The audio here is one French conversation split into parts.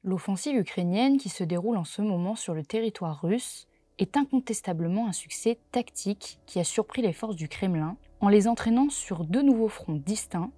L'offensive ukrainienne qui se déroule en ce moment sur le territoire russe est incontestablement un succès tactique qui a surpris les forces du Kremlin en les entraînant sur deux nouveaux fronts distincts,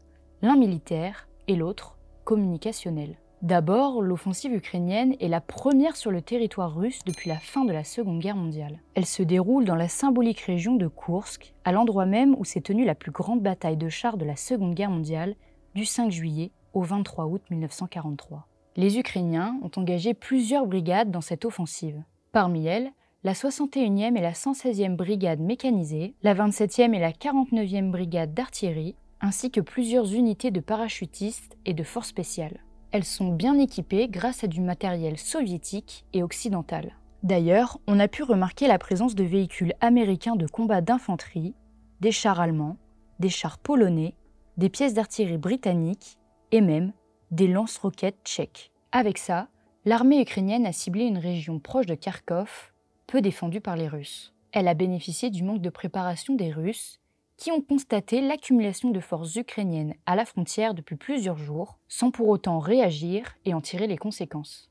l'un militaire et l'autre communicationnel. D'abord, l'offensive ukrainienne est la première sur le territoire russe depuis la fin de la Seconde Guerre mondiale. Elle se déroule dans la symbolique région de Koursk, à l'endroit même où s'est tenue la plus grande bataille de chars de la Seconde Guerre mondiale, du 5 juillet au 23 août 1943. Les Ukrainiens ont engagé plusieurs brigades dans cette offensive. Parmi elles, la 61e et la 116e brigade mécanisée, la 27e et la 49e brigade d'artillerie, ainsi que plusieurs unités de parachutistes et de forces spéciales. Elles sont bien équipées grâce à du matériel soviétique et occidental. D'ailleurs, on a pu remarquer la présence de véhicules américains de combat d'infanterie, des chars allemands, des chars polonais, des pièces d'artillerie britanniques et même des lance-roquettes tchèques. Avec ça, l'armée ukrainienne a ciblé une région proche de Kharkov, peu défendue par les Russes. Elle a bénéficié du manque de préparation des Russes, qui ont constaté l'accumulation de forces ukrainiennes à la frontière depuis plusieurs jours, sans pour autant réagir et en tirer les conséquences.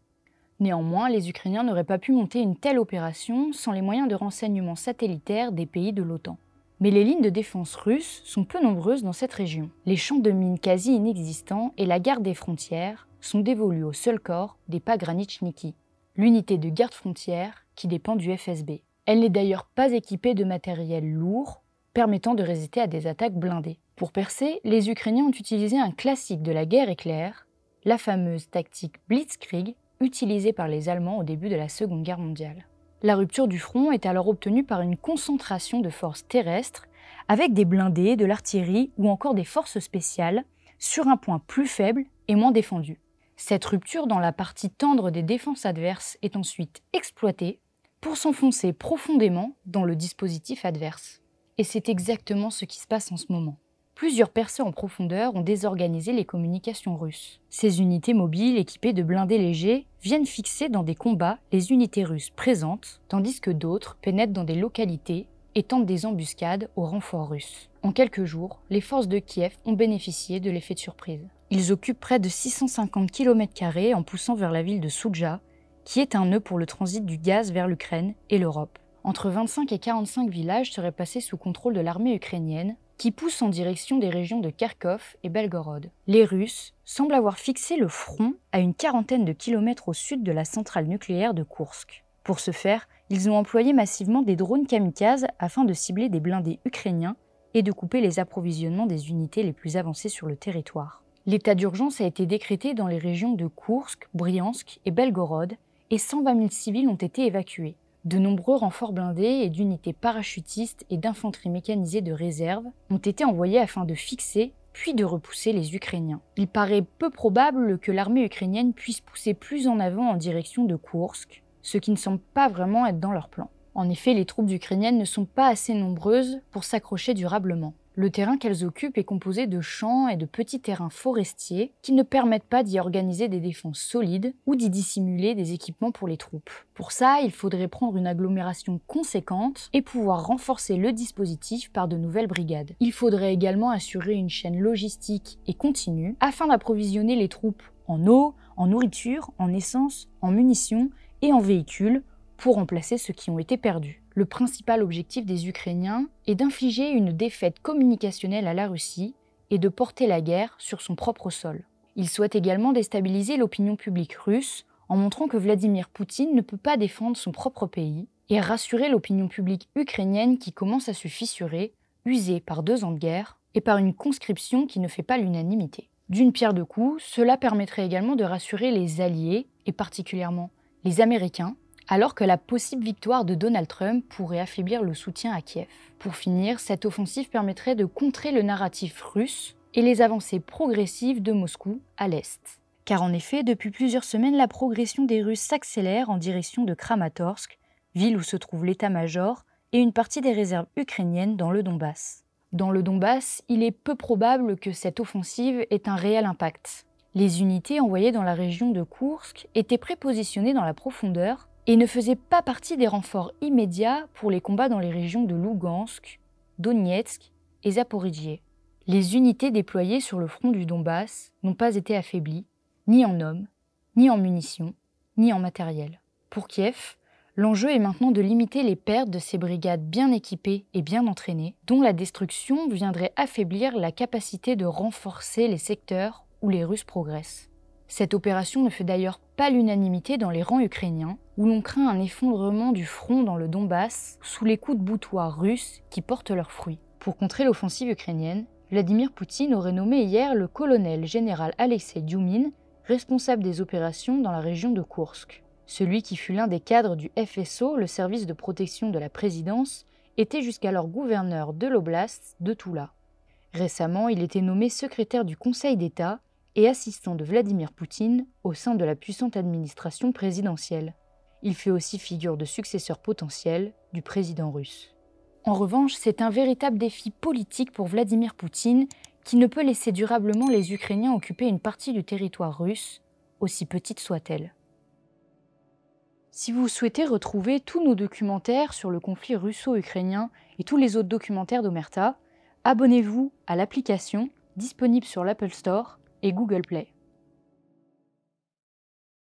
Néanmoins, les Ukrainiens n'auraient pas pu monter une telle opération sans les moyens de renseignement satellitaires des pays de l'OTAN. Mais les lignes de défense russes sont peu nombreuses dans cette région. Les champs de mines quasi inexistants et la garde des frontières sont dévolus au seul corps des Pagranitchniki, l'unité de garde frontière qui dépend du FSB. Elle n'est d'ailleurs pas équipée de matériel lourd, permettant de résister à des attaques blindées. Pour percer, les Ukrainiens ont utilisé un classique de la guerre éclair, la fameuse tactique Blitzkrieg, utilisée par les Allemands au début de la Seconde Guerre mondiale. La rupture du front est alors obtenue par une concentration de forces terrestres, avec des blindés, de l'artillerie ou encore des forces spéciales, sur un point plus faible et moins défendu. Cette rupture dans la partie tendre des défenses adverses est ensuite exploitée pour s'enfoncer profondément dans le dispositif adverse. Et c'est exactement ce qui se passe en ce moment. Plusieurs percées en profondeur ont désorganisé les communications russes. Ces unités mobiles équipées de blindés légers viennent fixer dans des combats les unités russes présentes, tandis que d'autres pénètrent dans des localités et tentent des embuscades aux renforts russes. En quelques jours, les forces de Kiev ont bénéficié de l'effet de surprise. Ils occupent près de 650 km² en poussant vers la ville de Soudja, qui est un nœud pour le transit du gaz vers l'Ukraine et l'Europe. Entre 25 et 45 villages seraient passés sous contrôle de l'armée ukrainienne, qui pousse en direction des régions de Kharkov et Belgorod. Les Russes semblent avoir fixé le front à une quarantaine de kilomètres au sud de la centrale nucléaire de Koursk. Pour ce faire, ils ont employé massivement des drones kamikazes afin de cibler des blindés ukrainiens et de couper les approvisionnements des unités les plus avancées sur le territoire. L'état d'urgence a été décrété dans les régions de Koursk, Briansk et Belgorod, et 120 000 civils ont été évacués. De nombreux renforts blindés et d'unités parachutistes et d'infanterie mécanisée de réserve ont été envoyés afin de fixer puis de repousser les Ukrainiens. Il paraît peu probable que l'armée ukrainienne puisse pousser plus en avant en direction de Koursk, ce qui ne semble pas vraiment être dans leur plan. En effet, les troupes ukrainiennes ne sont pas assez nombreuses pour s'accrocher durablement. Le terrain qu'elles occupent est composé de champs et de petits terrains forestiers qui ne permettent pas d'y organiser des défenses solides ou d'y dissimuler des équipements pour les troupes. Pour ça, il faudrait prendre une agglomération conséquente et pouvoir renforcer le dispositif par de nouvelles brigades. Il faudrait également assurer une chaîne logistique et continue afin d'approvisionner les troupes en eau, en nourriture, en essence, en munitions et en véhicules pour remplacer ceux qui ont été perdus. Le principal objectif des Ukrainiens est d'infliger une défaite communicationnelle à la Russie et de porter la guerre sur son propre sol. Ils souhaitent également déstabiliser l'opinion publique russe en montrant que Vladimir Poutine ne peut pas défendre son propre pays et rassurer l'opinion publique ukrainienne qui commence à se fissurer, usée par 2 ans de guerre et par une conscription qui ne fait pas l'unanimité. D'une pierre deux coups, cela permettrait également de rassurer les alliés, et particulièrement les Américains, alors que la possible victoire de Donald Trump pourrait affaiblir le soutien à Kiev. Pour finir, cette offensive permettrait de contrer le narratif russe et les avancées progressives de Moscou à l'est. Car en effet, depuis plusieurs semaines, la progression des Russes s'accélère en direction de Kramatorsk, ville où se trouve l'état-major et une partie des réserves ukrainiennes dans le Donbass. Dans le Donbass, il est peu probable que cette offensive ait un réel impact. Les unités envoyées dans la région de Koursk étaient prépositionnées dans la profondeur et ne faisait pas partie des renforts immédiats pour les combats dans les régions de Lougansk, Donetsk et Zaporijie. Les unités déployées sur le front du Donbass n'ont pas été affaiblies, ni en hommes, ni en munitions, ni en matériel. Pour Kiev, l'enjeu est maintenant de limiter les pertes de ces brigades bien équipées et bien entraînées, dont la destruction viendrait affaiblir la capacité de renforcer les secteurs où les Russes progressent. Cette opération ne fait d'ailleurs pas l'unanimité dans les rangs ukrainiens, où l'on craint un effondrement du front dans le Donbass sous les coups de boutoir russes qui portent leurs fruits. Pour contrer l'offensive ukrainienne, Vladimir Poutine aurait nommé hier le colonel général Alexei Dioumine responsable des opérations dans la région de Koursk. Celui qui fut l'un des cadres du FSO, le service de protection de la présidence, était jusqu'alors gouverneur de l'oblast de Toula. Récemment, il était nommé secrétaire du Conseil d'État et assistant de Vladimir Poutine au sein de la puissante administration présidentielle. Il fait aussi figure de successeur potentiel du président russe. En revanche, c'est un véritable défi politique pour Vladimir Poutine qui ne peut laisser durablement les Ukrainiens occuper une partie du territoire russe, aussi petite soit-elle. Si vous souhaitez retrouver tous nos documentaires sur le conflit russo-ukrainien et tous les autres documentaires d'Omerta, abonnez-vous à l'application disponible sur l'Apple Store et Google Play.